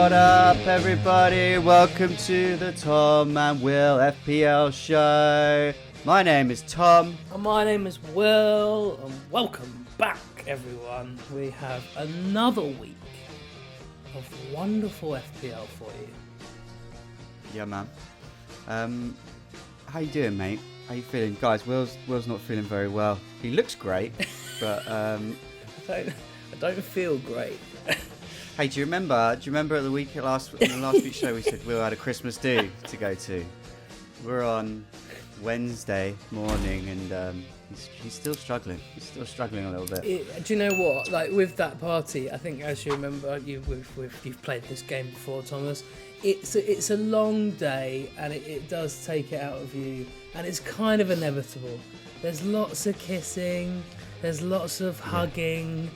What up, everybody? Welcome to the Tom and Will FPL show. My name is Tom. And my name is Will, and welcome back, everyone. We have another week of wonderful FPL for you. Yeah, man. How you doing, mate? How you feeling? Guys, Will's not feeling very well. He looks great, but I don't feel great. Hey, do you remember at the last week's show we said Will had a Christmas do to go to? We're on Wednesday morning and he's still struggling. He's still struggling a little bit. Do you know what? Like with that party, I think as you remember, you've played this game before, Thomas. It's a long day and it does take it out of you, and it's kind of inevitable. There's lots of kissing. There's lots of hugging.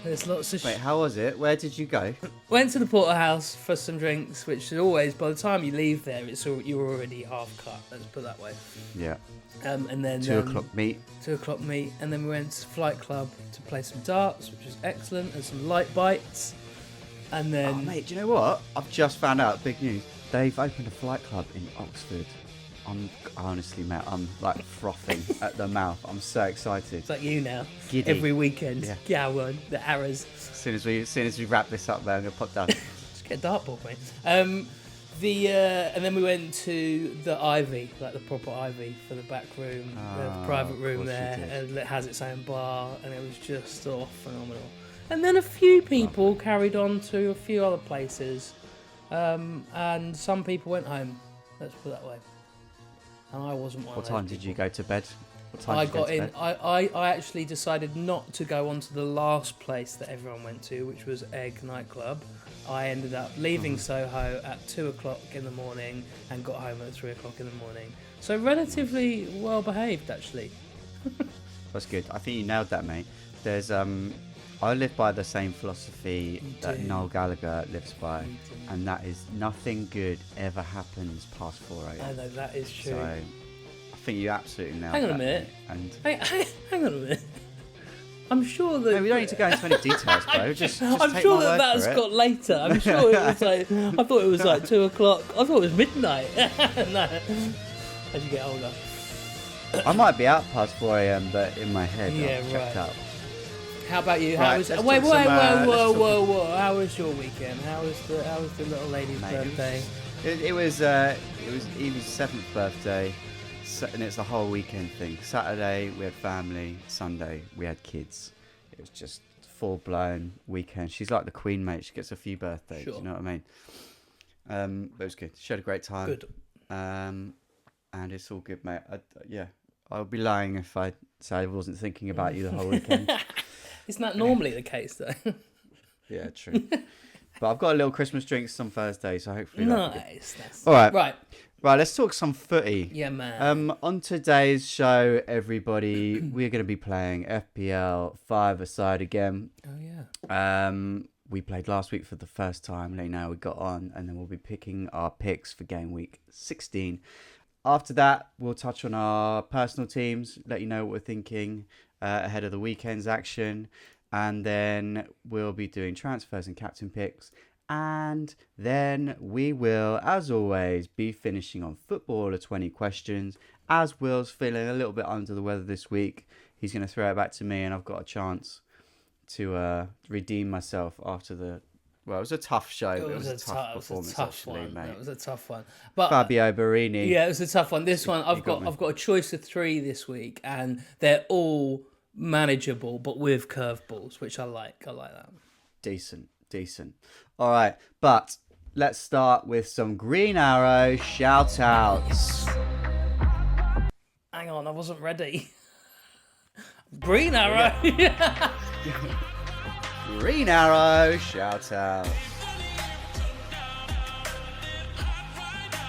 There's lots of... Wait, how was it? Where did you go? Went to the porterhouse for some drinks, which is always, by the time you leave there, you're already half cut, let's put it that way. Yeah. And then 2 o'clock meet. 2 o'clock meet, and then we went to Flight Club to play some darts, which was excellent, and some light bites. And then... Oh, mate, do you know what? I've just found out, big news. They've opened a Flight Club in Oxford. Honestly, mate, I'm like frothing at the mouth. I'm so excited. It's like you now. Giddy. Every weekend. Yeah. Gowan, the arrows. As soon as we wrap this up, there, I'm gonna pop down. Just get a dartboard, mate. And then we went to the Ivy, like the proper Ivy, for the back room, the private room there, and it has its own bar, and it was just phenomenal. And then a few people carried on to a few other places, and some people went home. Let's put it that way. And I wasn't one of those What time did you go to bed? What time I did you go got to in. bed? I actually decided not to go on to the last place that everyone went to, which was Egg nightclub. I ended up leaving Soho at 2 o'clock in the morning and got home at 3 o'clock in the morning. So relatively well behaved, actually. That's good. I think you nailed that, mate. There's I live by the same philosophy that Noel Gallagher lives by, and that is nothing good ever happens past 4 a.m. I know, that is true. So I think you absolutely nailed that. Hang on a minute. And hang on a minute. I'm sure that... No, we don't need to go into any details, bro. Just I'm take sure my word that's for it. got later. I'm sure it was like... I thought it was like 2 o'clock. I thought it was midnight. No. As you get older. I might be out past 4 a.m, but in my head, I've checked out. How about you? Right, Whoa! How was your weekend? How was the little lady's birthday? It was Evie's 7th birthday, and it's the whole weekend thing. Saturday we had family, Sunday we had kids. It was just full-blown weekend. She's like the queen, mate. She gets a few birthdays. Sure. You know what I mean? But it was good. She had a great time. Good. And it's all good, mate. I would be lying if I said I wasn't thinking about you the whole weekend. Isn't that normally the case, though? Yeah, true. But I've got a little Christmas drinks on Thursday, so hopefully nice. All right. Right. Let's talk some footy. Yeah, man. On today's show, everybody, we're going to be playing FPL 5-a-side again. Oh yeah. We played last week for the first time. Now we got on, and then we'll be picking our picks for game week 16. After that, we'll touch on our personal teams, let you know what we're thinking ahead of the weekend's action, and then we'll be doing transfers and captain picks, and then we will, as always, be finishing on footballer 20 questions. As Will's feeling a little bit under the weather this week, he's going to throw it back to me, and I've got a chance to redeem myself after the... Well, it was a tough show. It was a tough performance, mate. It was a tough one. But Fabio Barini. Yeah, it was a tough one. This one, I've got a choice of 3 this week, and they're all manageable, but with curveballs, which I like. I like that. Decent. All right, but let's start with some Green Arrow shout-outs. Hang on, I wasn't ready. Green Arrow. Yeah. Green Arrow shout-outs.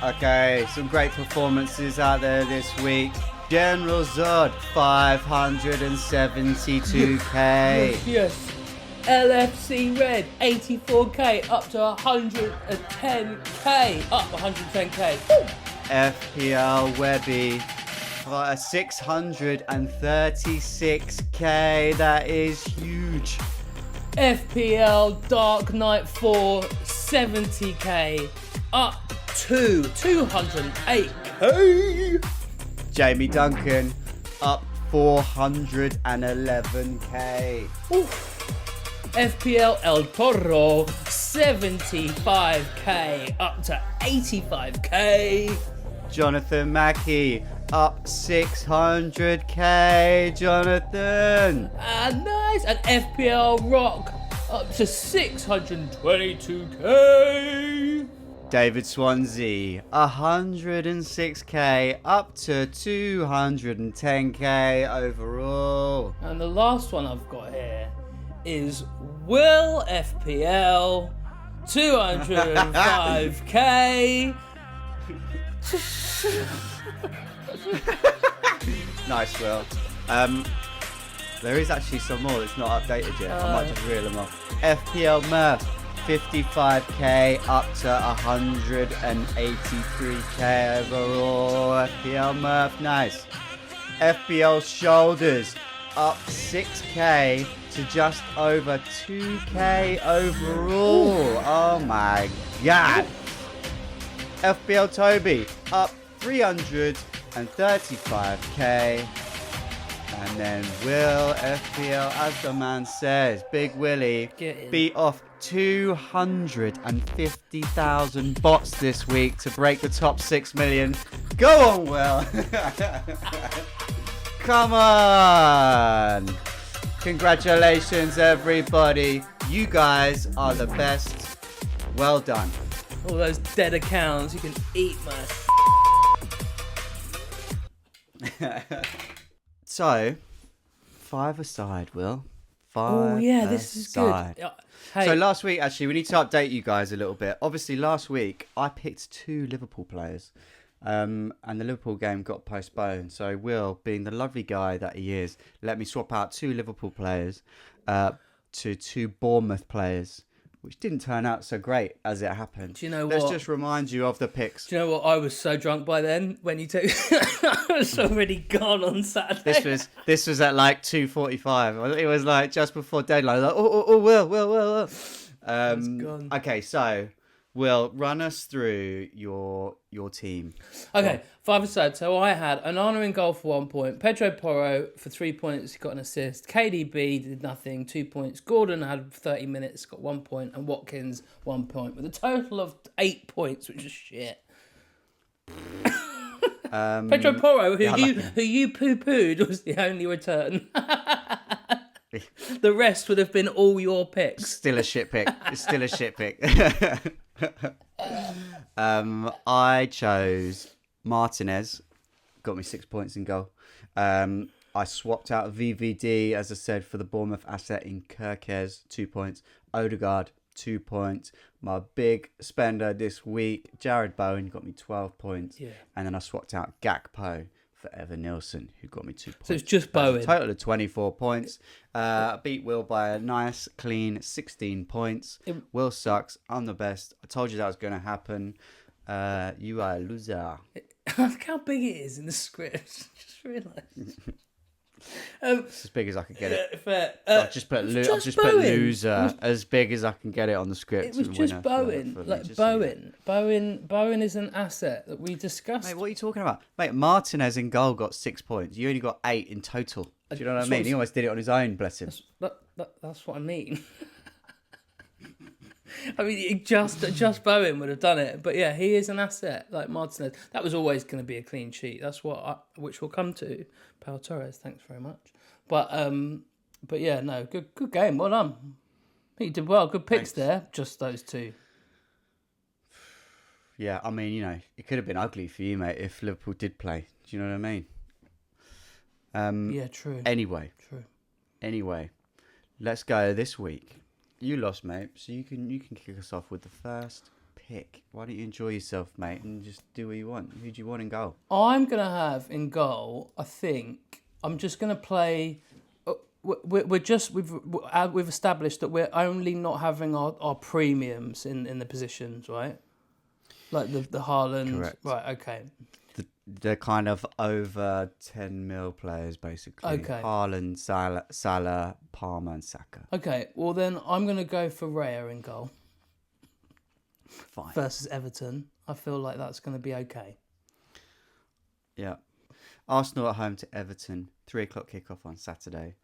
Okay, some great performances out there this week. General Zod, 572k. Yes. LFC Red, 84k, up to 110k. Up 110k. FPL Webby, 636k. That is huge. FPL Dark Knight 4 70k up to 208k. Jamie Duncan up 411k. FPL El Toro 75k up to 85k. Jonathan Mackey up 600k. Jonathan. Nice. And FPL Rock up to 622k. David Swansea 106k up to 210k overall. And the last one I've got here is Will FPL 205k. Nice, Will. There is actually some more that's not updated yet. I might just reel them off. FPL Murph 55k up to 183k overall. FPL Murph, nice. FPL Shoulders up 6k to just over 2k overall. Oh my god. FPL Toby up 335k. And then Will FPL, as the man says, Big Willie beat off 250,000 bots this week to break the top 6 million. Go on, Will. Come on. Congratulations, everybody. You guys are the best. Well done. All those dead accounts, you can eat my. So, 5 aside, Will. 5 Oh yeah, this is aside. good. Hey. So last week, actually, we need to update you guys a little bit. Obviously, last week, I picked 2 Liverpool players. And the Liverpool game got postponed. So Will, being the lovely guy that he is, let me swap out 2 Liverpool players to 2 Bournemouth players, which didn't turn out so great as it happened. Do you know Let's what? just remind you of the picks. Do you know what? I was so drunk by then when you took. I was already gone on Saturday. This was at like 2:45. It was like just before deadline. Like, Will. Gone. Okay, so Will, run us through your team. Okay, 5 aside. So I had Onana in goal for 1 point, Pedro Porro for 3 points, he got an assist, KDB did nothing, 2 points, Gordon had 30 minutes, got 1 point, and Watkins 1 point, with a total of 8 points, which is shit. Pedro Porro, who you poo-pooed, was the only return. The rest would have been all your picks. Still a shit pick. It's still a shit pick. I chose Martinez, got me 6 points in goal. I swapped out VVD, as I said, for the Bournemouth asset in Kirkes, 2 points. Odegaard, 2 points. My big spender this week, Jared Bowen, got me 12 points. Yeah. And then I swapped out Gakpo for Evan Nilsson, who got me 2 points. So it's just Bowen. Total of 24 points. Beat Will by a nice, clean 16 points. Will sucks. I'm the best. I told you that was going to happen. You are a loser. Look how big it is in the script. Just realised. It's as big as I could get it. Fair. I've just put loser as big as I can get it on the script. It was just Bowen. Bowen is an asset that we discussed. Mate, what are you talking about? Mate, Martinez in goal got 6 points. You only got 8 in total. Do you know what I mean? He almost did it on his own, bless him. That's what I mean. I mean, just Bowen would have done it, but yeah, he is an asset like Martinez. That was always going to be a clean sheet. That's which we'll come to. Pau Torres, thanks very much. But yeah, no, good game. Well done. I think you did well. Good picks there. Just those 2. Yeah, I mean, you know, it could have been ugly for you, mate, if Liverpool did play. Do you know what I mean? Yeah, true. Anyway, let's go this week. You lost, mate, so you can kick us off with the first pick. Why don't you enjoy yourself, mate, and just do what you want? Who do you want in goal? I'm gonna have in goal. I think I'm just gonna play. We've established that we're only not having our premiums in the positions, right? Like the Haaland. Correct. Right. Okay. the kind of over 10 mil players, basically. Okay. Haaland, Salah, Palmer, and Saka. Okay, well then I'm going to go for Raya in goal. Fine. Versus Everton. I feel like that's going to be okay. Yeah. Arsenal at home to Everton. 3:00 kickoff on Saturday.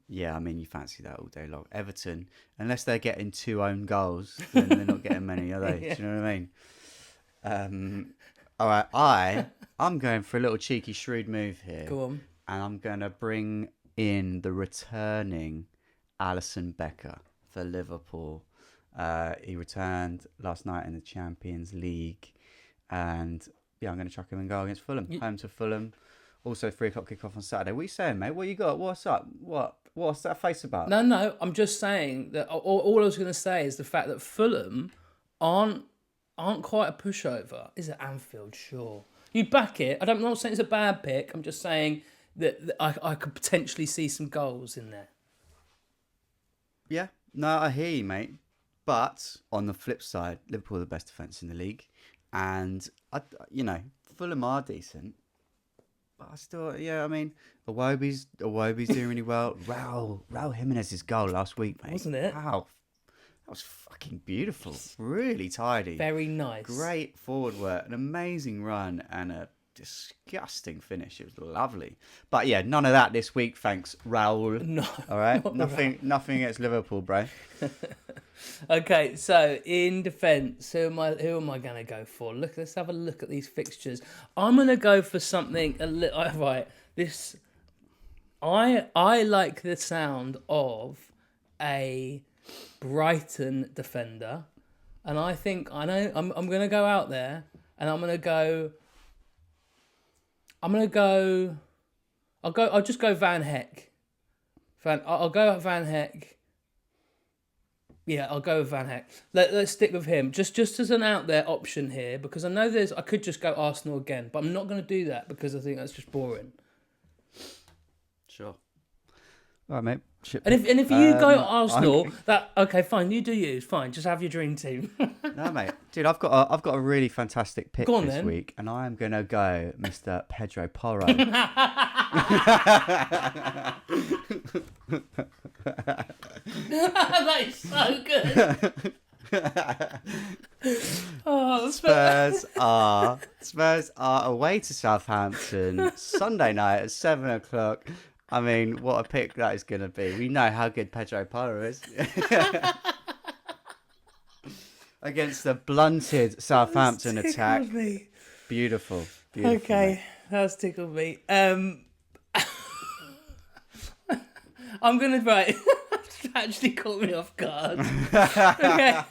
Yeah, I mean, you fancy that all day long. Everton, unless they're getting 2 own goals, then they're not getting many, are they? Yeah. Do you know what I mean? All right, I'm going for a little cheeky, shrewd move here. Go on. And I'm going to bring in the returning Alisson Becker for Liverpool. He returned last night in the Champions League. And, yeah, I'm going to chuck him in goal against Fulham. Home to Fulham. Also 3:00 kickoff on Saturday. What are you saying, mate? What you got? What's up? What's that face about? No. I'm just saying that all I was going to say is the fact that Fulham aren't quite a pushover. Is it Anfield? Sure. You back it. I'm not saying it's a bad pick. I'm just saying that I could potentially see some goals in there. Yeah. No, I hear you, mate. But on the flip side, Liverpool are the best defence in the league. And, Fulham are decent. But I still, I mean, Iwobi's doing really well. Raul Jimenez's goal last week, mate. Wasn't it? Wow. That was fucking beautiful. Really tidy. Very nice. Great forward work. An amazing run and a disgusting finish. It was lovely. But yeah, none of that this week, thanks, Raul. No. All right? Nothing against Liverpool, bro. Okay, so in defence, who am I going to go for? Let's have a look at these fixtures. I'm going to go for something a little right. This I like the sound of a Brighton defender, and I think I'm going to go out there, and I'll just go Van Heck. I'll go Van Heck. Yeah, I'll go with Van Heck. Let's stick with him. Just as an out there option here, because I know I could just go Arsenal again, but I'm not going to do that because I think that's just boring. Sure. All right, mate. And if you go Arsenal, okay, fine. You do you. Fine. Just have your dream team. No, mate. Dude, I've got a really fantastic pick this then. week, and I am going to go Mr. Pedro Porro. That is so good. Spurs are away to Southampton Sunday night at 7:00. I mean, what a pick that is going to be. We know how good Pedro Porro is. Against the blunted Southampton attack. Me. Beautiful. Okay, mate. that's tickled me. I'm going to write... actually caught me off guard. Okay, I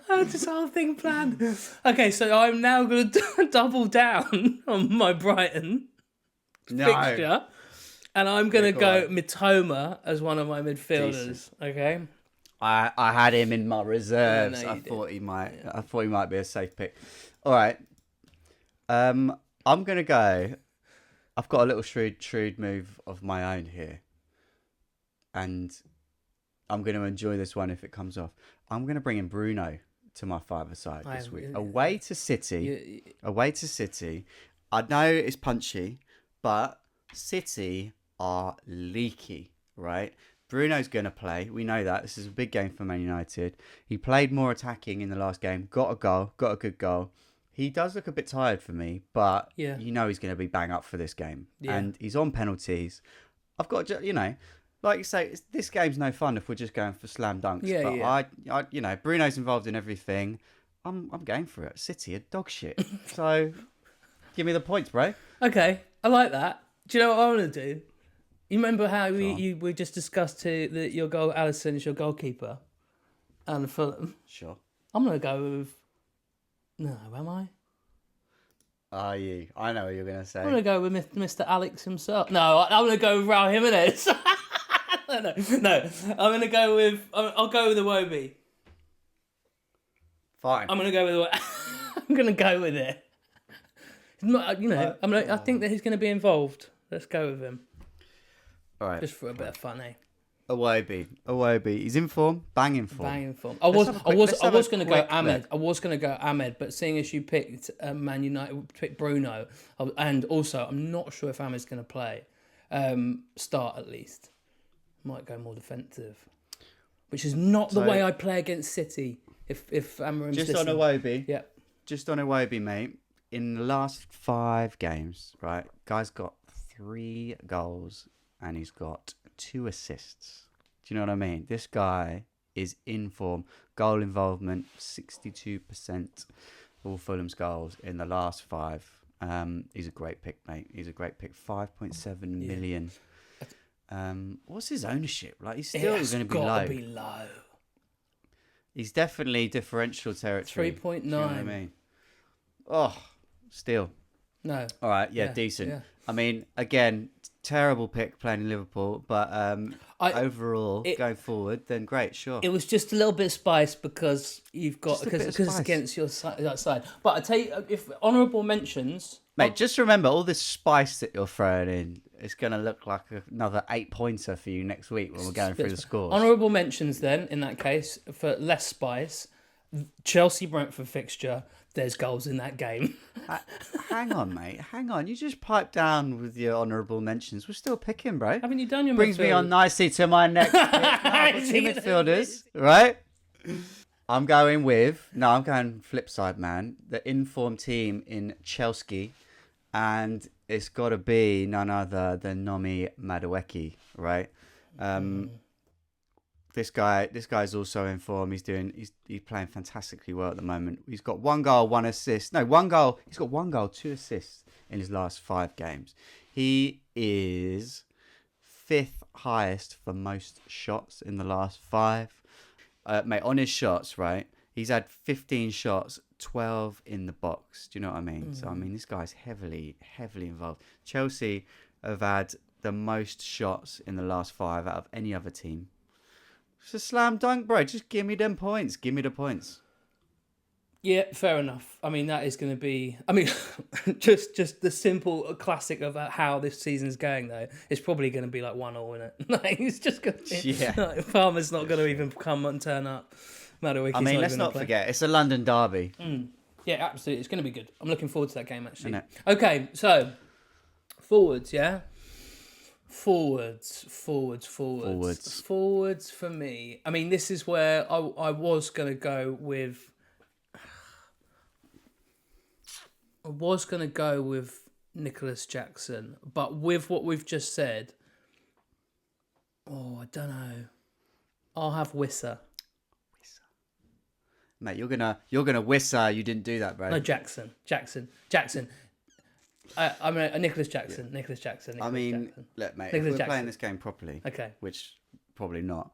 had this whole thing planned. Okay, so I'm now going to double down on my Brighton fixture. And I'm going to go Mitoma as one of my midfielders. Decent. Okay. I had him in my reserves. I thought he might be a safe pick. All right. I'm going to go. I've got a little shrewd move of my own here. And I'm going to enjoy this one if it comes off. I'm going to bring in Bruno to my five-a-side this week. Away to City. I know it's punchy, but City are leaky, right? Bruno's going to play. We know that. This is a big game for Man United. He played more attacking in the last game. Got a good goal. He does look a bit tired for me, but you know he's going to be bang up for this game. Yeah. And he's on penalties. I've got, like you say, this game's no fun if we're just going for slam dunks. I Bruno's involved in everything. I'm game for it. City are dog shit. So, give me the points, bro. Okay, I like that. Do you know what I want to do? You remember how we just discussed that your goal, Alisson, is your goalkeeper, and Fulham. Sure. I'm gonna go with. No, am I? Are you? I know what you're gonna say. I'm gonna go with Mr. Alex himself. No, I'm gonna go with Raul Jimenez. No. I'm gonna go with. I'll go with Iwobi. Fine. I'm gonna go with. I'm gonna go with it. I think that he's gonna be involved. Let's go with him. All right. Just for a bit of fun, eh? Iwobi. He's in form. Banging form. I was going to go Ahmed. I was going to go Ahmed, but seeing as you picked Man United, picked Bruno, and also I'm not sure if Ahmed's going to play. Start at least. Might go more defensive, which is not the way I play against City. If Amarim's just listening. on Iwobi. Yeah. Just on Iwobi, mate. In the last 5 games, right, guy's got 3 goals and he's got 2 assists. Do you know what I mean? This guy is in form. Goal involvement, 62% of all Fulham's goals in the last 5. He's a great pick, mate. He's a great pick. 5.7 million. What's his ownership? Like, he's still going to be low. He's definitely differential territory. 3.9. You know what I mean? Oh, still. No. All right, decent. Yeah. I mean, again, terrible pick playing in Liverpool, but overall, going forward, then great, sure. It was just a little bit spiced because you've got because it's against your side. But I tell you, if honourable mentions, mate, just remember all this spice that you're throwing in. It's going to look like another 8-pointer for you next week when we're going through the scores. Honourable mentions then, in that case, for less spice, Chelsea-Brentford fixture. There's goals in that game. Hang on, mate. Hang on. You just piped down with your honourable mentions. We're still picking, bro. Haven't you done your Brings me on nicely to my next pick. Two midfielders, right? I'm going flip side, man. The informed team in Chelsea. And it's got to be none other than Nomi Madueke, right? This guy's also in form. He's playing fantastically well at the moment. He's got 1 goal, 1 assist. No, 1 goal. He's got 1 goal, 2 assists in his last 5 games. He is 5th highest for most shots in the last 5. Mate, on his shots, right? He's had 15 shots, 12 in the box. Do you know what I mean? So I mean, this guy's heavily involved. Chelsea have had the most shots in the last 5 out of any other team. It's a slam dunk, bro. Just give me them points. Give me the points. Yeah, fair enough. I mean, that is going to be... I mean, just the simple classic of how this season's going, though. It's probably going to be like 1-1, isn't it? Like, it's just going to be... Yeah. Like, Palmer's not going to even come and turn up. I mean, let's not forget, it's a London derby. Yeah, absolutely. It's going to be good. I'm looking forward to that game, actually. Okay, so, forwards, yeah? Forwards for me. I mean, this is where I was going to go with... I was going to go with Nicholas Jackson, but with what we've just said, I don't know. I'll have Wissa. Mate, you're gonna Wissa. You didn't do that, bro. No, Jackson. I mean, Nicholas Jackson. Yeah. Nicholas Jackson. Look, mate, Nicholas if we're Jackson. playing this game properly, okay, which probably not,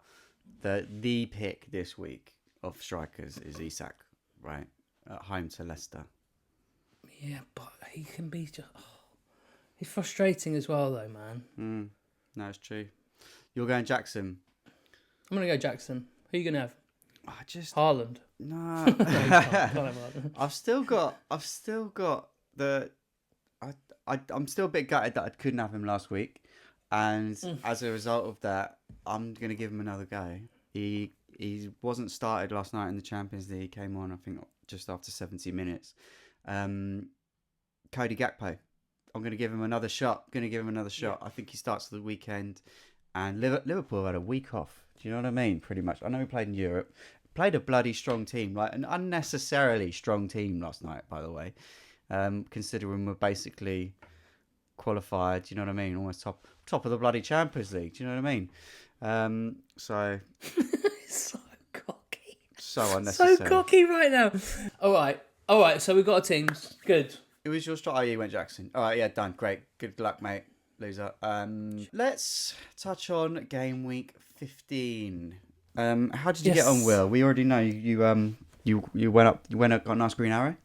the pick this week of strikers is Isak, right? At home to Leicester. Yeah, but he can be just... he's frustrating as well, though, man. No, it's true. You're going Jackson. I'm going to go Jackson. Who are you going to have? Haaland. No. I've still got the... I'm still a bit gutted that I couldn't have him last week. And as a result of that, I'm going to give him another go. He wasn't started last night in the Champions League. He came on, I think, just after 70 minutes. Cody Gakpo. I'm going to give him another shot. Yeah. I think he starts the weekend. And Liverpool had a week off. Do you know what I mean? Pretty much. I know he played in Europe. Played a bloody strong team. Like an unnecessarily strong team last night, by the way. Considering we're basically qualified. Do you know what I mean? Almost top of the bloody Champions League. Do you know what I mean? So... so cocky. So unnecessary. So cocky right now. All right, so we've got a team. Good. It was your start. Oh, you went Jackson. All right, yeah, done. Great. Good luck, mate. Loser. Let's touch on game week 15. How did you get on, Will? We already know you went up, got a nice green arrow.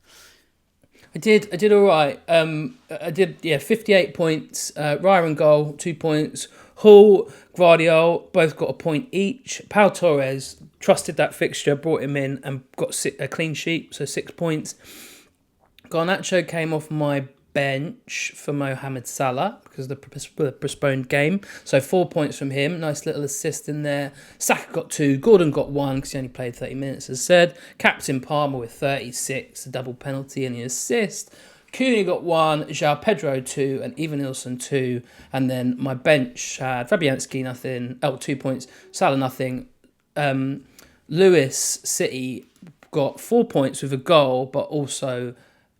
I did all right. I did 58 points. Raya and goal, 2 points. Hall, Guardiola, both got a point each. Pau Torres trusted that fixture, brought him in and got a clean sheet, so 6 points. Garnacho came off my bench for Mohamed Salah because of the postponed game. So 4 points from him. Nice little assist in there. Saka got 2. Gordon got 1 because he only played 30 minutes, as said. Captain Palmer with 36, a double penalty and the assist. Cooney got 1, João Pedro 2, and Evanilson 2. And then my bench had Fabianski nothing, 2 points, Salah nothing. Lewis City got 4 points with a goal, but also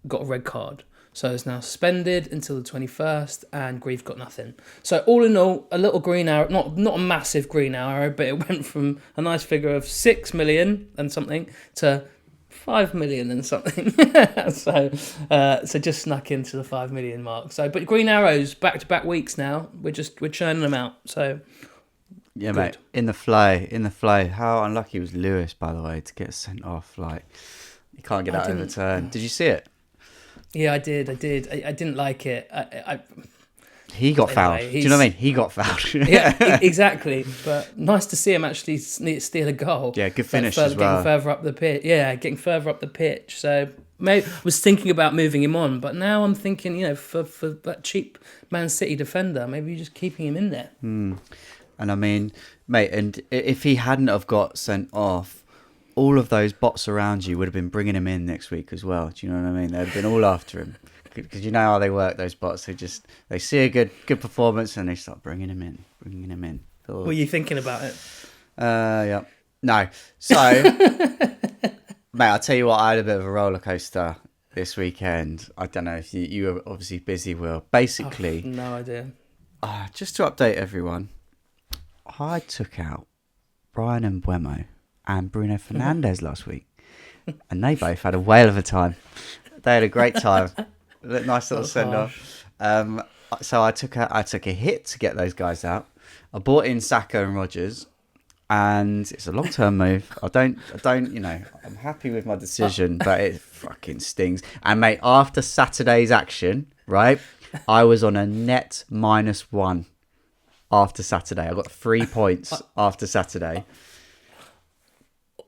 got a red card. So it's now suspended until the 21st, and Grieve got nothing. So all in all, a little green arrow, not a massive green arrow, but it went from a nice figure of 6 million and something to 5 million and something. so just snuck into the 5 million mark. So, but green arrows back-to-back weeks now. We're churning them out. So yeah, good. Mate, in the flow. How unlucky was Lewis, by the way, to get sent off? Like, you can't get that overturned. Did you see it? Yeah, I did. I didn't like it. He got fouled. Do you know what I mean? He got fouled. Yeah, exactly. But nice to see him actually steal a goal. Yeah, good finish as well. Getting further up the pitch. Yeah, getting further up the pitch. So maybe was thinking about moving him on, but now I'm thinking, for that cheap Man City defender, maybe you're just keeping him in there. And I mean, mate, and if he hadn't have got sent off, all of those bots around you would have been bringing him in next week as well. Do you know what I mean? They'd have been all after him. Because you know how they work, those bots. They see a good performance and they start bringing him in. What were you thinking about it? Yeah. No. So, mate, I'll tell you what, I had a bit of a roller coaster this weekend. I don't know if you were obviously busy, Will. Basically, no idea. Just to update everyone, I took out Brian Mbeumo and Bruno Fernandes last week, and they both had a whale of a time. They had a great time. Nice little send off. So I took a hit to get those guys out. I bought in Saka and Rodgers, and it's a long term move. I don't. I'm happy with my decision, but it fucking stings. And mate, after Saturday's action, right, I was on a net -1 after Saturday. I got 3 points after Saturday.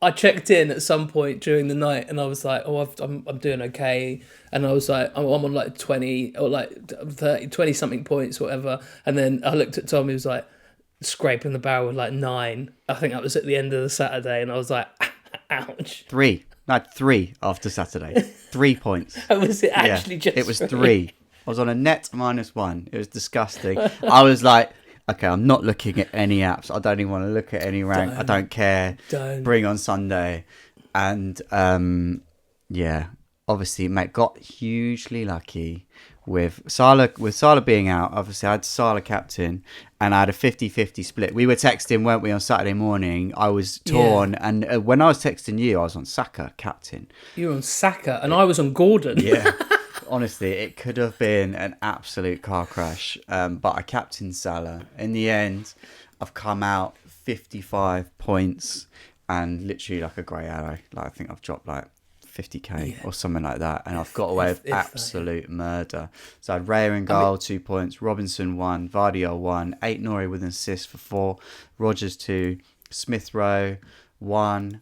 I checked in at some point during the night and I was like, I'm doing okay. And I was like, I'm on like 20 or like 30, 20 something points or whatever. And then I looked at Tom, he was like scraping the barrel with like 9. I think that was at the end of the Saturday. And I was like, ouch. 3. No, 3 after Saturday. 3 points. Was it actually just it was 3. I was on a net -1. It was disgusting. I was like, okay, I'm not looking at any apps. I don't even want to look at any rank. I don't care. Bring on Sunday. And obviously, mate, got hugely lucky with Salah being out. Obviously, I had Salah captain and I had a 50-50 split. We were texting, weren't we, on Saturday morning? I was torn. Yeah. And when I was texting you, I was on Saka captain. You were on Saka and I was on Gordon. Yeah. Honestly, it could have been an absolute car crash, but I captained Salah. In the end, I've come out 55 points and literally like a grey arrow. Like I think I've dropped like 50k or something like that, and I've got away with absolute murder. So I had Raya in goal, 2 points, Robinson 1, Vardy 1, 8 Nori with an assist for 4, Rodgers 2, Smith Rowe 1,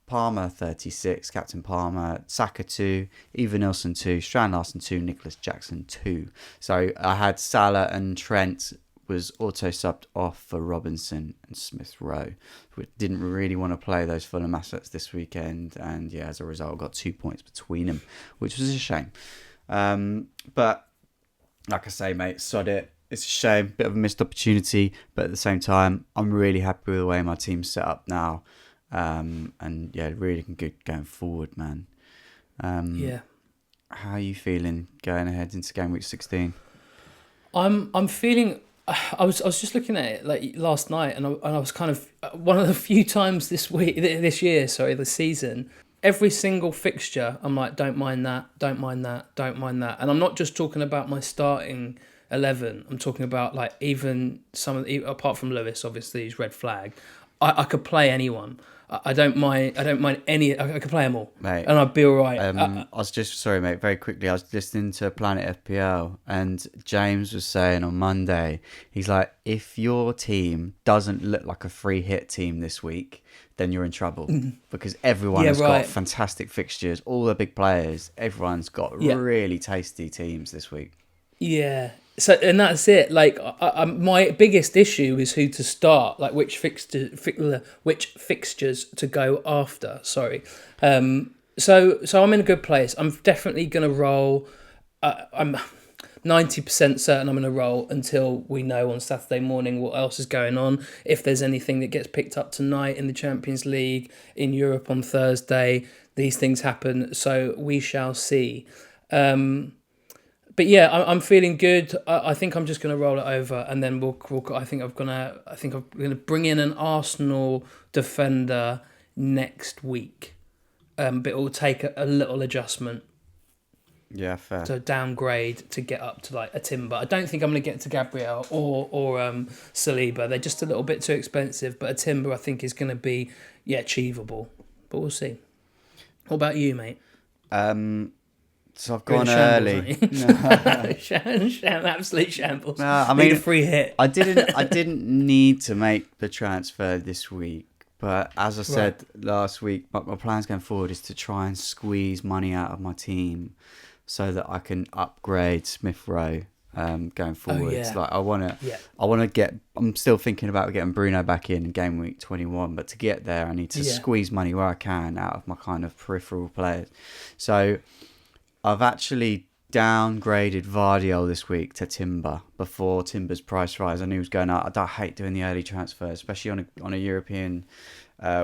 Palmer 36, Captain Palmer, Saka 2, Evanilson 2, Strand Larsen 2, Nicholas Jackson 2. So I had Salah and Trent was auto subbed off for Robinson and Smith Rowe. We didn't really want to play those Fulham assets this weekend, and yeah, as a result, I got 2 points between them, which was a shame. But like I say, mate, sod it. It's a shame, bit of a missed opportunity, but at the same time, I'm really happy with the way my team's set up now. And yeah, really good going forward, man. How are you feeling going ahead into game week 16? I'm feeling. I was just looking at it like last night, and I was kind of one of the few times this season. Every single fixture, I'm like, don't mind that, and I'm not just talking about my starting 11. I'm talking about like even some of apart from Lewis, obviously, he's red flag. I could play anyone. I don't mind. I don't mind any. I can play them all, mate. and I'd be all right. I was just sorry, mate. Very quickly, I was listening to Planet FPL, and James was saying on Monday, he's like, if your team doesn't look like a free hit team this week, then you're in trouble because everyone has got fantastic fixtures. All the big players, everyone's got really tasty teams this week. Yeah. So, and that's it. Like, my biggest issue is who to start. Like, which fixtures to go after. Sorry. So I'm in a good place. I'm definitely gonna roll. I'm 90% certain I'm gonna roll until we know on Saturday morning what else is going on. If there's anything that gets picked up tonight in the Champions League, in Europe on Thursday, these things happen. So we shall see. But yeah, I'm feeling good. I think I'm just going to roll it over, and then I think I'm gonna bring in an Arsenal defender next week. But it will take a little adjustment. Yeah, fair. So downgrade to get up to like a Timber. I don't think I'm going to get to Gabriel or Saliba. They're just a little bit too expensive. But a Timber I think is going to be achievable. But we'll see. What about you, mate? So I've gone early. Absolute shambles. No, I mean, need a free hit. I didn't need to make the transfer this week, but as I said last week, my plans going forward is to try and squeeze money out of my team so that I can upgrade Smith Rowe going forward. Like I want to get. I'm still thinking about getting Bruno back in game week 21, but to get there, I need to squeeze money where I can out of my kind of peripheral players. So I've actually downgraded Vardiol this week to Timber before Timber's price rise. I knew he was going up. I hate doing the early transfer, especially on a European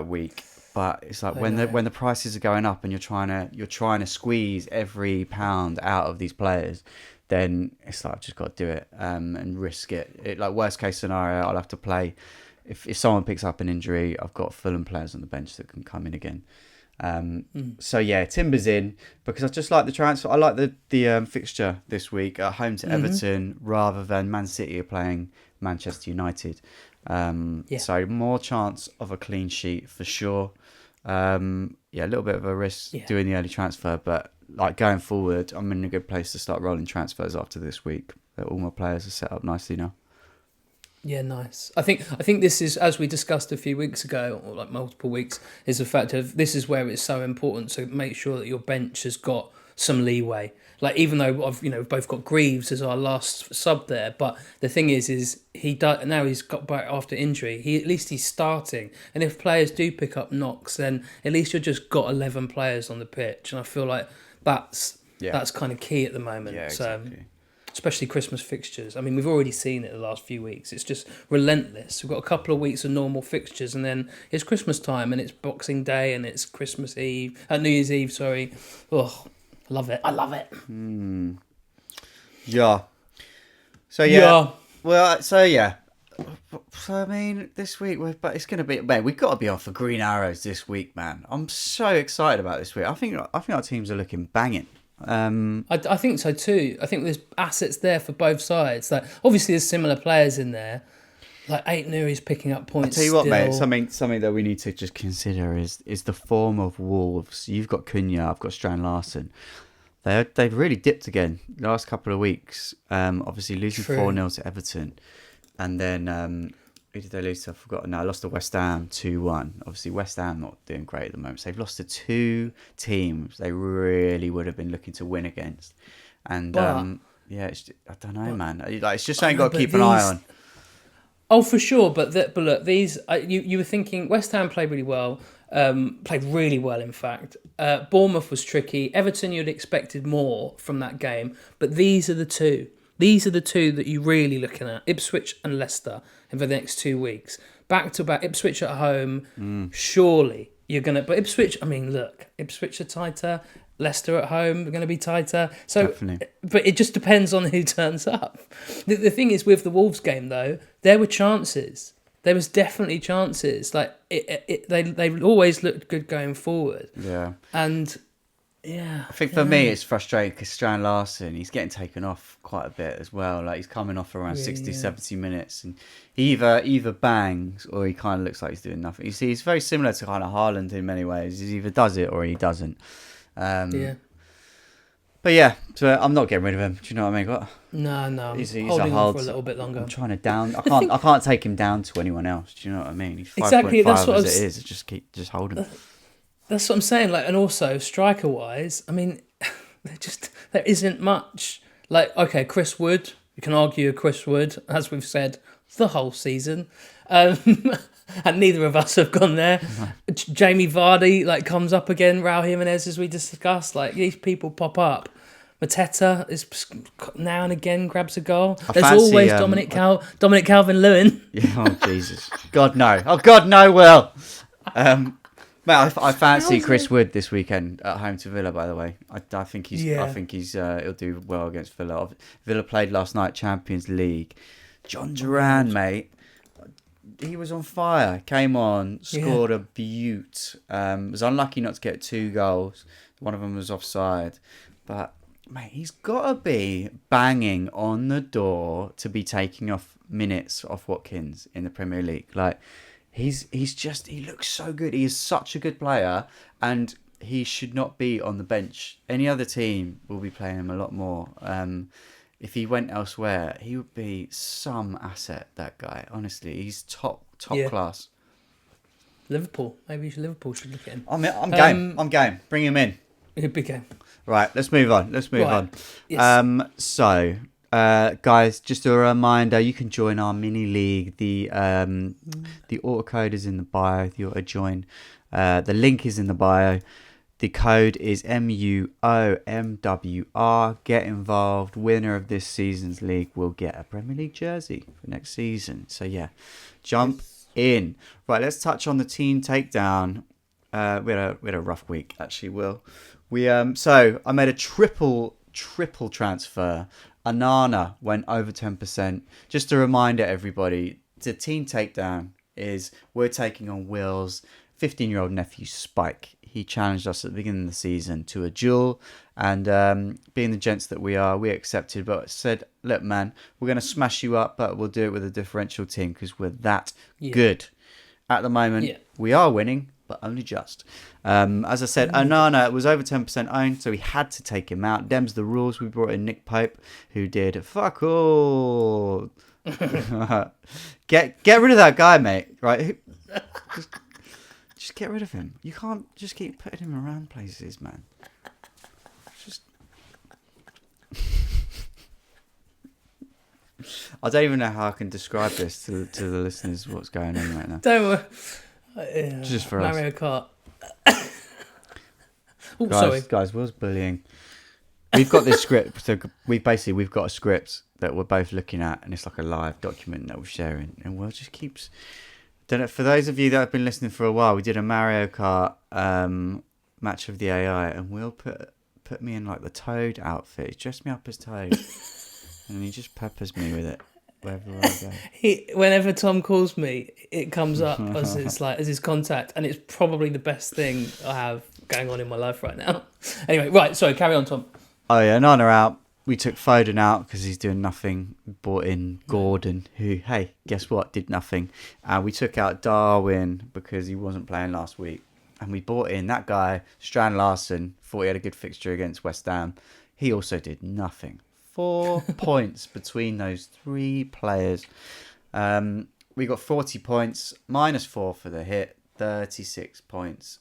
week. But it's like when the prices are going up and you're trying to squeeze every pound out of these players, then it's like I've just got to do it and risk it. Like worst case scenario, I'll have to play. If someone picks up an injury, I've got Fulham players on the bench that can come in again. So yeah, Timber's in because I just like the transfer. I like the fixture this week at home to Everton rather than Man City are playing Manchester United. So more chance of a clean sheet for sure. A little bit of a risk doing the early transfer, but like going forward, I'm in a good place to start rolling transfers after this week. All my players are set up nicely now. Yeah, nice. I think this is, as we discussed a few weeks ago, or like multiple weeks, is the fact of this is where it's so important to make sure that your bench has got some leeway. Like even though we've both got Greaves as our last sub there, but the thing is now he's got back after injury. At least he's starting, and if players do pick up knocks, then at least you've just got 11 players on the pitch, and I feel like that's kind of key at the moment. Yeah, exactly. So, especially Christmas fixtures. I mean, we've already seen it the last few weeks. It's just relentless. We've got a couple of weeks of normal fixtures, and then it's Christmas time, and it's Boxing Day, and it's Christmas Eve, New Year's Eve. Sorry. Oh, I love it. Yeah. So yeah. Well, so yeah. So I mean, this week, but it's gonna be. Man, we've got to be off for green arrows this week, man. I'm so excited about this week. I think our teams are looking banging. I think so too. I think there's assets there for both sides. Like obviously there's similar players in there. Like Aït-Nouri's picking up points. I'll tell you what, mate. Something that we need to just consider is the form of Wolves. You've got Cunha, I've got Strand Larsen. They've really dipped again the last couple of weeks. Obviously losing 4-0 to Everton, and then who did they lose to? I've forgotten now. I lost to West Ham 2-1. Obviously, West Ham not doing great at the moment. So they've lost to two teams they really would have been looking to win against. And I don't know, man. It's just something you've got to keep an eye on. Oh, for sure. But look, these you were thinking West Ham played really well. Played really well, in fact. Bournemouth was tricky. Everton, you'd expected more from that game. But these are the two. These are the two that you're really looking at. Ipswich and Leicester for the next 2 weeks. Back to back. Ipswich at home. Surely you're going to... But Ipswich, I mean, look. Ipswich are tighter. Leicester at home are going to be tighter. So, definitely. But it just depends on who turns up. The thing is, with the Wolves game, though, there were chances. There was definitely chances. Like they always looked good going forward. Yeah. And Yeah. I think for me it's frustrating because Strand Larson, he's getting taken off quite a bit as well. Like he's coming off around Really, 60, yeah. 70 minutes, and he either bangs or he kind of looks like he's doing nothing. You see, he's very similar to kind of Haaland in many ways. He either does it or he doesn't. Yeah. But yeah, so I'm not getting rid of him. Do you know what I mean? What? No. He's Holding a on hard. for a little bit longer. I'm trying to down. I can't take him down to anyone else. Do you know what I mean? He's 5.5 Exactly, that's what as it is. Just hold him. That's what I'm saying. Like, and also striker wise, I mean, there isn't much. Like, okay, Chris Wood. You can argue Chris Wood, as we've said, the whole season. And neither of us have gone there. Jamie Vardy comes up again. Raul Jimenez, as we discussed, these people pop up. Mateta is now and again grabs a goal. There's always Dominic Calvin-Lewin. Yeah, oh Jesus, God no! Oh God no! Will, mate, I fancy Chris Wood this weekend at home to Villa. By the way, I think he's he'll do well against Villa. Villa played last night, Champions League. John Duran, mate. He was on fire. Came on, scored a beaut. Was unlucky not to get 2 goals. One of them was offside. But, mate, he's got to be banging on the door to be taking off minutes off Watkins in the Premier League. He looks so good. He is such a good player. And he should not be on the bench. Any other team will be playing him a lot more. If he went elsewhere, he would be some asset, that guy. Honestly, he's top class. Maybe Liverpool should look at him. I'm game. I'm game. Bring him in. He'd be game. Right, let's move on. Yes. So, guys, just a reminder, you can join our mini league. The auto code is in the bio. The auto join. The link is in the bio. The code is MUOMWR. Get involved. Winner of this season's league will get a Premier League jersey for next season. So yeah, jump in. Right, let's touch on the team takedown. We had a rough week actually. Will so I made a triple transfer. Anana went over 10%. Just a reminder, everybody, the team takedown is we're taking on Will's 15-year-old nephew Spike. He challenged us at the beginning of the season to a duel, and being the gents that we are, we accepted, but said, look, man, we're going to smash you up, but we'll do it with a differential team because we're that good. At the moment, we are winning, but only just. As I said, Onana was over 10% owned, so we had to take him out. Dem's the rules. We brought in Nick Pope, who did fuck all. Get rid of that guy, mate, right? Just get rid of him. You can't just keep putting him around places, man. Just... I don't even know how I can describe this to the listeners, what's going on right now. Don't worry. Just for Mario Kart. Guys, Will's bullying. We've got this script. So we've got a script that we're both looking at, and it's like a live document that we're sharing. And Will just keeps... For those of you that have been listening for a while, we did a Mario Kart match of the AI, and Will put me in the Toad outfit. He dressed me up as Toad, and he just peppers me with it wherever I go. Whenever Tom calls me, it comes up as his contact, and it's probably the best thing I have going on in my life right now. Anyway, right, sorry, carry on, Tom. Oh yeah, Nana out. We took Foden out because he's doing nothing. Brought in Gordon, who, hey, guess what, did nothing. We took out Darwin because he wasn't playing last week. And we brought in that guy, Strand Larson, thought he had a good fixture against West Ham. He also did nothing. 4 points between those 3 players. We got 40 points, -4 for the hit, 36 points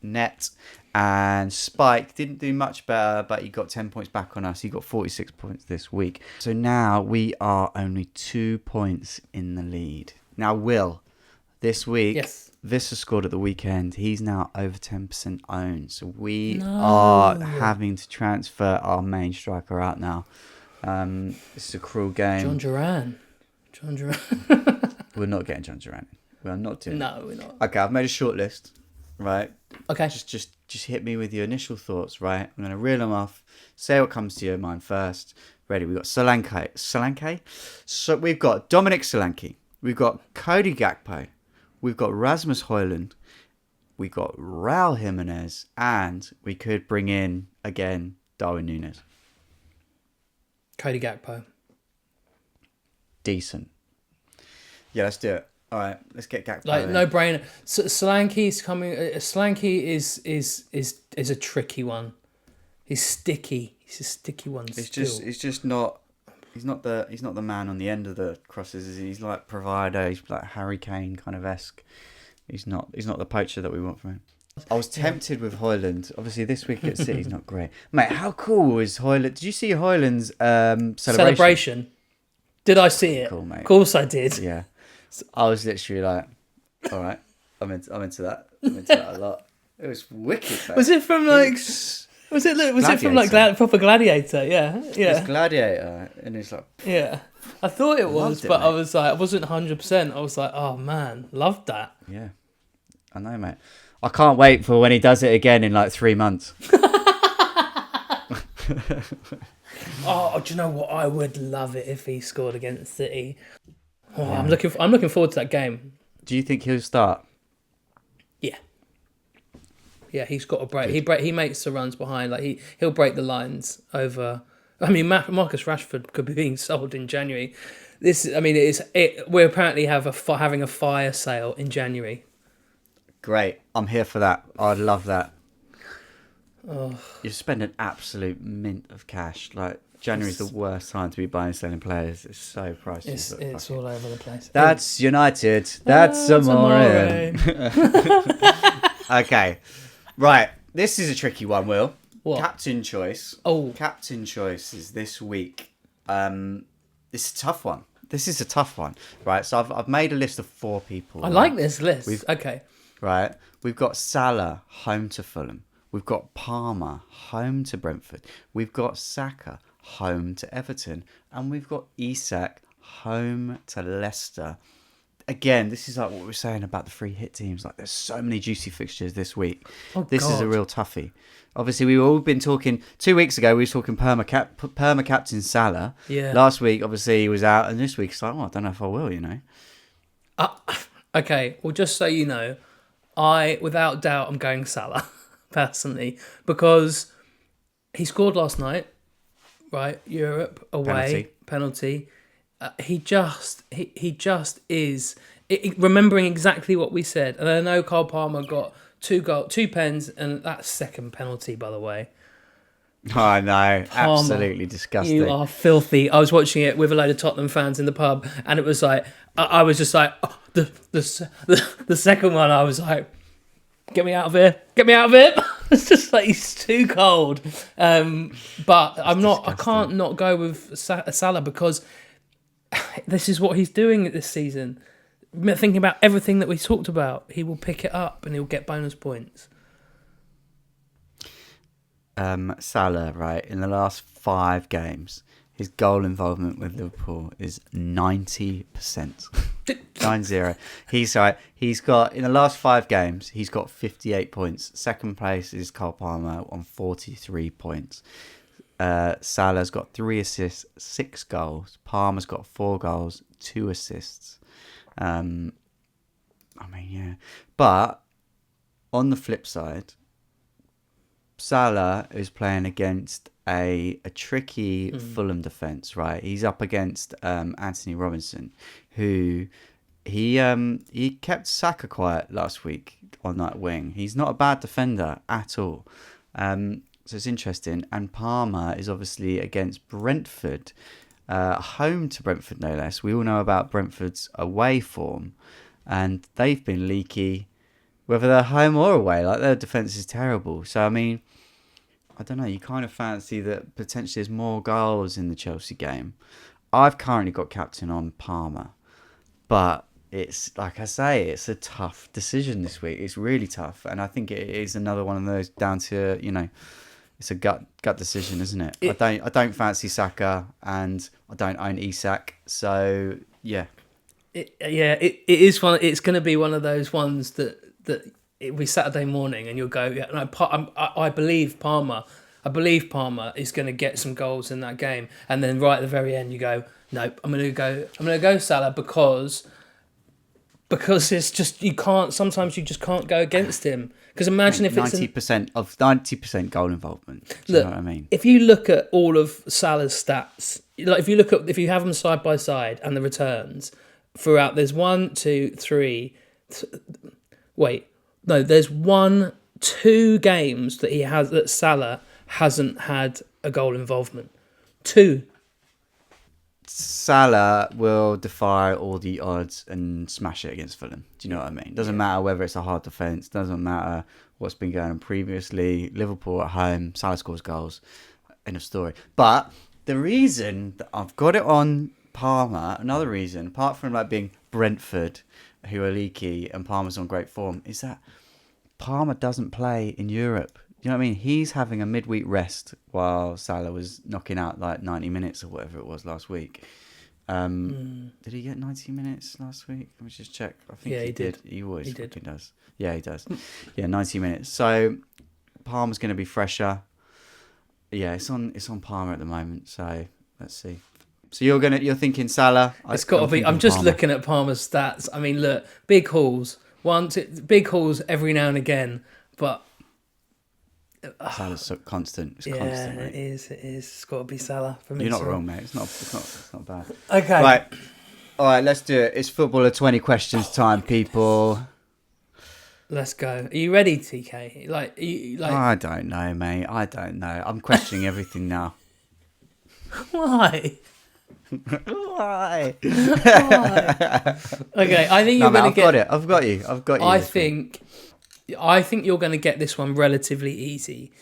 net. And Spike didn't do much better, but he got 10 points back on us. He got 46 points this week. So now we are only 2 points in the lead. Now, Will, this week, Visser scored at the weekend. He's now over 10% owned. So we are having to transfer our main striker out now. This is a cruel game. John Duran. We're not getting John Duran. We are not doing it. No, we're not. Okay, I've made a short list. Right. Okay. Just hit me with your initial thoughts, right? I'm going to reel them off. Say what comes to your mind first. Ready? We've got Solanke. So we've got Dominic Solanke. We've got Cody Gakpo. We've got Rasmus Højlund. we got Raul Jimenez, and we could bring in, again, Darwin Núñez. Cody Gakpo. Decent. Yeah, let's do it. All right, let's get Gakpo. Like, no brainer. Solanke's coming. Solanke is a tricky one. He's sticky. He's a sticky one. It's just not. He's not the man on the end of the crosses. Is he? He's like provider. He's like Harry Kane kind of esque. He's not the poacher that we want from him. I was tempted with Højlund. Obviously, this week at City's not great, mate. How cool was Højlund? Did you see Højlund's celebration? Did I see it? Cool, mate. Of course I did. Yeah, I was literally like, all right, I'm into that. I'm into that a lot. It was wicked. Mate. Was it from like? Was it from like proper Gladiator? Yeah. It's Gladiator, and it's like. Yeah, I thought it was, but I was like, I wasn't 100%. I was like, oh man, loved that. Yeah, I know, mate. I can't wait for when he does it again in like 3 months. Oh, do you know what? I would love it if he scored against City. Oh, yeah. I'm looking forward to that game. Do you think he'll start? Yeah. Yeah, he's got a break. He makes the runs behind. Like he'll break the lines over. I mean, Marcus Rashford could be being sold in January. We're apparently having a fire sale in January. Great, I'm here for that. I'd love that. Oh. You spend an absolute mint of cash. Like January's the worst time to be buying and selling players. It's so pricey. It's all over the place. That's United. That's amore. Okay, right. This is a tricky one, Will. What? Captain choice. Oh, captain choice is this week. It's a tough one. This is a tough one, right? So I've made a list of 4 people. I like this list. Okay. Right, we've got Salah home to Fulham. We've got Palmer home to Brentford. We've got Saka home to Everton, and we've got Isak home to Leicester. Again, this is like what we were saying about the free hit teams. Like, there's so many juicy fixtures this week. This is a real toughie. Obviously, we've all been talking 2 weeks ago. We were talking perma captain Salah. Yeah. Last week, obviously, he was out, and this week it's like, I don't know if I will. Okay. Well, just so you know, I without doubt I'm going Salah personally because he scored last night. Right, Europe away penalty. He just is remembering exactly what we said. And I know Cole Palmer got 2 pens, and that's second penalty, by the way. I know, absolutely disgusting. You are filthy. I was watching it with a load of Tottenham fans in the pub, and it was like I was just like the second one. I was like, get me out of here, get me out of here. It's just like he's too cold. But I'm not. Disgusting. I can't not go with Salah because this is what he's doing this season. Thinking about everything that we talked about, he will pick it up and he'll get bonus points. Salah, right, in the last 5 games, his goal involvement with Liverpool is 90%. 9-0. He's got, in the last 5 games, he's got 58 points. Second place is Cole Palmer on 43 points. Salah's got 3 assists, 6 goals. Palmer's got 4 goals, 2 assists. Yeah. But on the flip side, Salah is playing against a tricky Fulham defence, right? He's up against Anthony Robinson, who he kept Saka quiet last week on that wing. He's not a bad defender at all. So it's interesting. And Palmer is obviously against Brentford, home to Brentford no less. We all know about Brentford's away form, and they've been leaky, whether they're home or away. Like, their defence is terrible. So, I mean, I don't know. You kind of fancy that potentially there's more goals in the Chelsea game. I've currently got captain on Palmer, but it's, like I say, it's a tough decision this week. It's really tough, and I think it is another one of those down to, it's a gut decision, isn't it? I don't fancy Saka, and I don't own Isak, so yeah. It is one. It's going to be one of those ones that it'll be Saturday morning, and you'll go, yeah. No, I believe Palmer. I believe Palmer is going to get some goals in that game, and then right at the very end, you go, nope. I'm going to go Salah because because it's just you can't. Sometimes you just can't go against him. Because imagine if it's 90% goal involvement. Do you know what I mean? If you look at all of Salah's stats, like if you have them side by side and the returns throughout, there's there's 2 games that Salah hasn't had a goal involvement. 2. Salah will defy all the odds and smash it against Fulham. Do you know what I mean? Doesn't matter whether it's a hard defence. Doesn't matter what's been going on previously. Liverpool at home, Salah scores goals. End of story. But the reason that I've got it on Palmer, another reason, apart from like being Brentford, who are leaky, and Palmer's on great form, is that Palmer doesn't play in Europe. You know what I mean? He's having a midweek rest while Salah was knocking out like 90 minutes or whatever it was last week. Did he get 90 minutes last week? Let me just check. I think he did. He always fucking does. Yeah, he does. Yeah, 90 minutes. So Palmer's going to be fresher. Yeah, it's on Palmer at the moment. So let's see. So you're thinking Salah? It's got to be. I'm just looking at Palmer's stats. I mean, look, big hauls. Big hauls every now and again, but. Salah's so constant. It's constant, mate. It is. It's got to be Salah for me. You're not wrong, mate. It's not bad. Okay. Right. All right, let's do it. It's footballer 20 questions time, people. Let's go. Are you ready, TK? I don't know, mate. I don't know. I'm questioning everything now. Why? Why? Okay, I think you're going to get... I've got you. I think you're going to get this one relatively easy.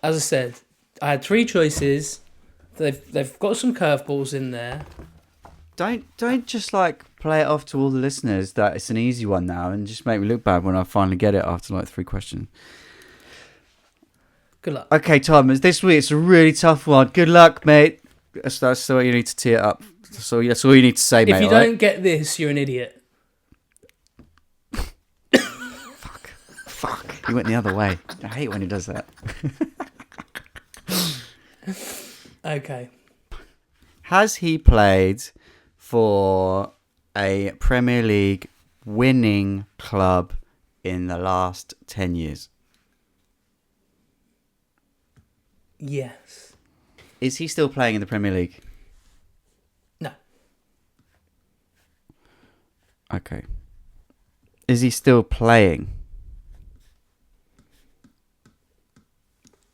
As I said, I had 3 choices. They've got some curveballs in there. Don't just like play it off to all the listeners that it's an easy one now and just make me look bad when I finally get it after like 3 questions. Good luck. Okay, Thomas, this week it's a really tough one. Good luck, mate. That's all you need to tee it up. So that's all you need to say, mate. If you don't get this, you're an idiot. Fuck. He went the other way. I hate when he does that. Okay. Has he played for a Premier League winning club in the last 10 years? Yes. Is he still playing in the Premier League? No. Okay. Is he still playing?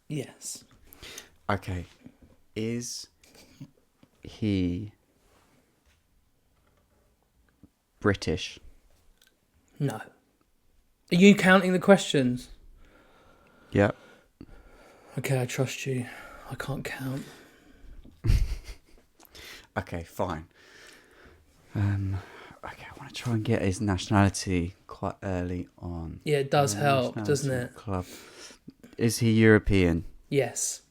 Yes. Okay. Is he British? No. Are you counting the questions? Yep. Okay, I trust you. I can't count. Okay, fine. Okay, I want to try and get his nationality quite early on. Yeah, it does help, doesn't it? Club. Is he European? Yes.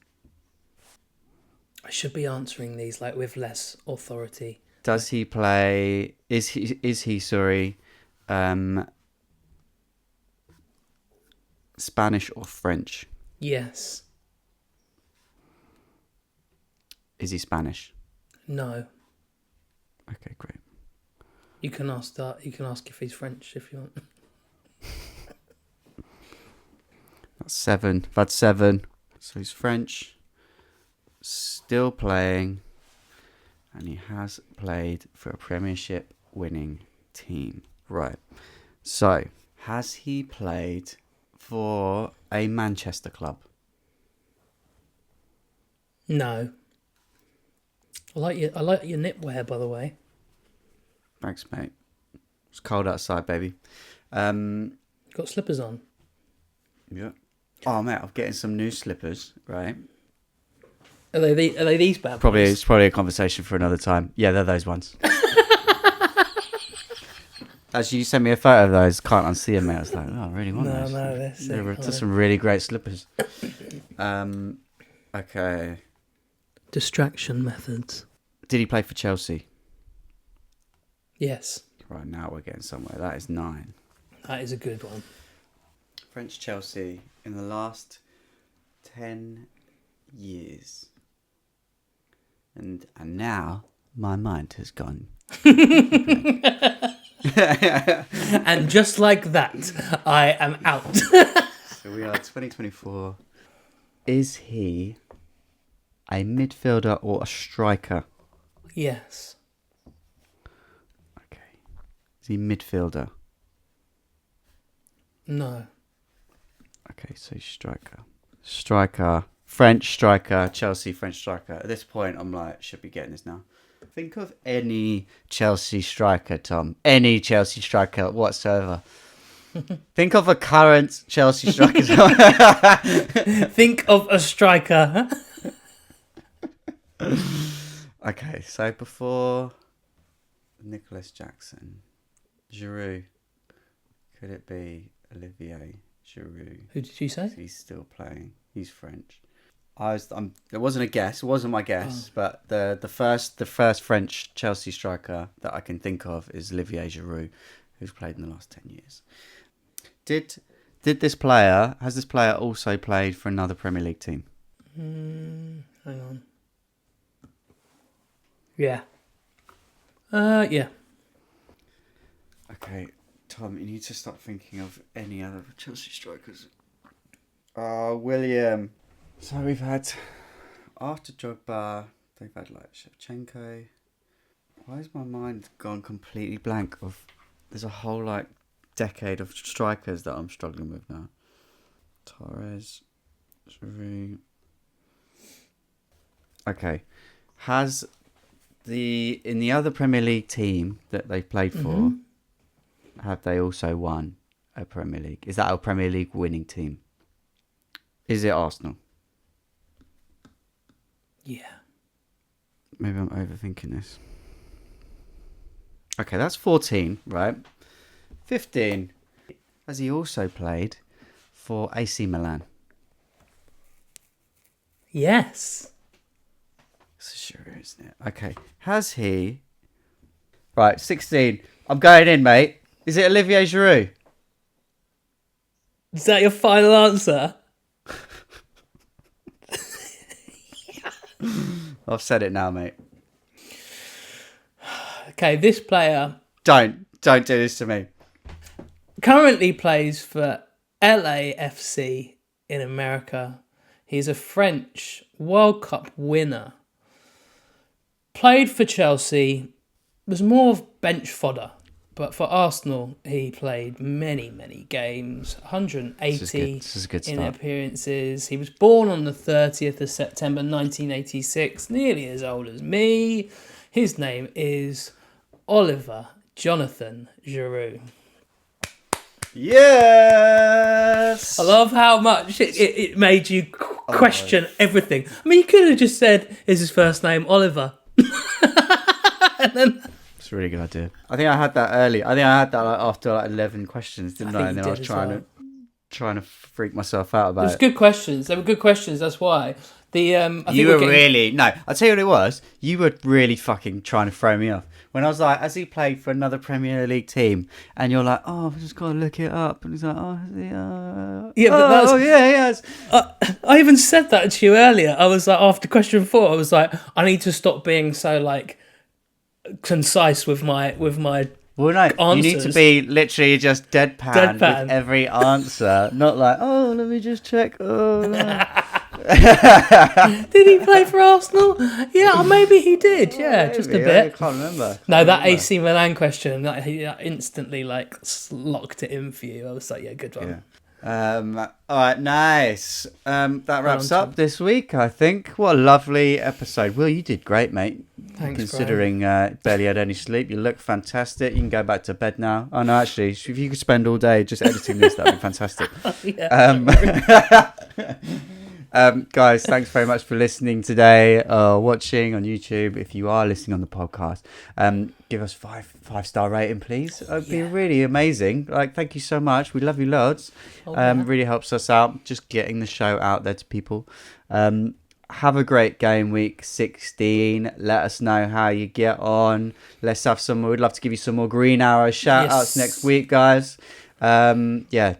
I should be answering these like with less authority. Does he play? Is he? Sorry, Spanish or French? Yes. Is he Spanish? No. Okay, great. You can ask that. You can ask if he's French if you want. That's 7. I've had 7. So he's French, still playing, and he has played for a Premiership winning team. Right. So, has he played for a Manchester club? No. I like your knitwear, by the way. Thanks, mate. It's cold outside, baby. Got slippers on. Yeah. Oh, mate, I'm getting some new slippers, right? Are they these bad boys? It's probably a conversation for another time. Yeah, they're those ones. As you sent me a photo of those, can't unsee them, mate. I was like, oh, I really want those. No, they're just some really great slippers. Okay. Distraction methods. Did he play for Chelsea? Yes. Right, now we're getting somewhere. That is 9. That is a good one. French Chelsea in the last 10 years. And now my mind has gone. And just like that, I am out. So we are 2024. Is he a midfielder or a striker? Yes. Okay. Is he midfielder? No. Okay, so striker. Striker. French striker. Chelsea French striker. At this point, I'm like, should be getting this now. Think of any Chelsea striker, Tom. Any Chelsea striker whatsoever. Think of a current Chelsea striker. Think of a striker. Okay, so before Nicholas Jackson, Giroud, could it be Olivier Giroud? Who did you say? He's still playing. He's French. It wasn't a guess. It wasn't my guess, but the first French Chelsea striker that I can think of is Olivier Giroud, who's played in the last 10 years. Has this player also played for another Premier League team? Hang on. Yeah. Yeah. Okay, Tom, you need to start thinking of any other Chelsea strikers. William. So we've had, after Drogba, they've had like Shevchenko. Why has my mind gone completely blank there's a whole like decade of strikers that I'm struggling with now. Torres, Giroud. Okay, in the other Premier League team that they've played for, have they also won a Premier League? Is that a Premier League winning team? Is it Arsenal? Yeah. Maybe I'm overthinking this. Okay, that's 14, right? 15. Has he also played for AC Milan? Yes. Sure, isn't it? Okay. Has he... Right, 16. I'm going in, mate. Is it Olivier Giroud? Is that your final answer? I've said it now, mate. Okay, this player Don't do this to me. currently plays for LAFC in America. He's a French World Cup winner. Played for Chelsea, was more of bench fodder. But for Arsenal, he played many, many games, 180 This is a good in start. appearances. He was born on the 30th of September 1986, nearly as old as me. His name is Oliver Jonathan Giroud. Yes! I love how much it made you question everything. I mean, you could have just said, is his first name Oliver? And then... It's a really good idea. I think I had that early. I think I had that after 11 questions, didn't I? And then I was trying to freak myself out about it. It was good questions. They were good questions. That's why. I'll tell you what it was. You were really fucking trying to throw me off. When I was like, has he played for another Premier League team? And you're like, oh, I've just got to look it up. And he's like, oh, has he? Yeah, but yeah, he has. I even said that to you earlier. I was like, after question 4, I was like, I need to stop being so like concise with my Well, no, answers. you need to be literally just deadpan. With every answer. Not like, oh, let me just check. Oh, no. Did he play for Arsenal? Yeah, maybe he did. Yeah, maybe. just a bit. I can't remember. That AC Milan question, he instantly like locked it in for you. I was like, yeah, good one. Yeah. All right, nice. That wraps up this week, I think. What a lovely episode. Will, you did great, mate. Thanks, considering barely had any sleep. You look fantastic. You can go back to bed now. Oh no, actually, if you could spend all day just editing this, that'd be fantastic. Guys, thanks very much for listening today, watching on YouTube. If you are listening on the podcast, give us five-star rating, please. It'd be really amazing. Like, thank you so much. We love you loads. Really helps us out, just getting the show out there to people. Have a great game week 16. Let us know how you get on. Let's have some. We'd love to give you some more Green Arrow shout outs next week, guys. Yeah.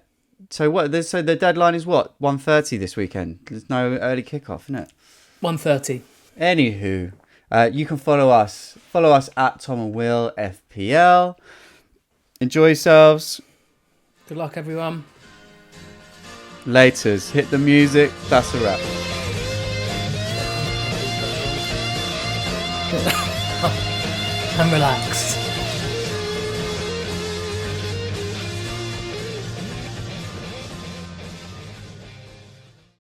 So what? So the deadline is what? 1:30 this weekend. There's no early kickoff, isn't it? 1:30. Anywho, you can follow us. Follow us at Tom and Will FPL. Enjoy yourselves. Good luck, everyone. Laters. Hit the music. That's a wrap. I'm relaxed.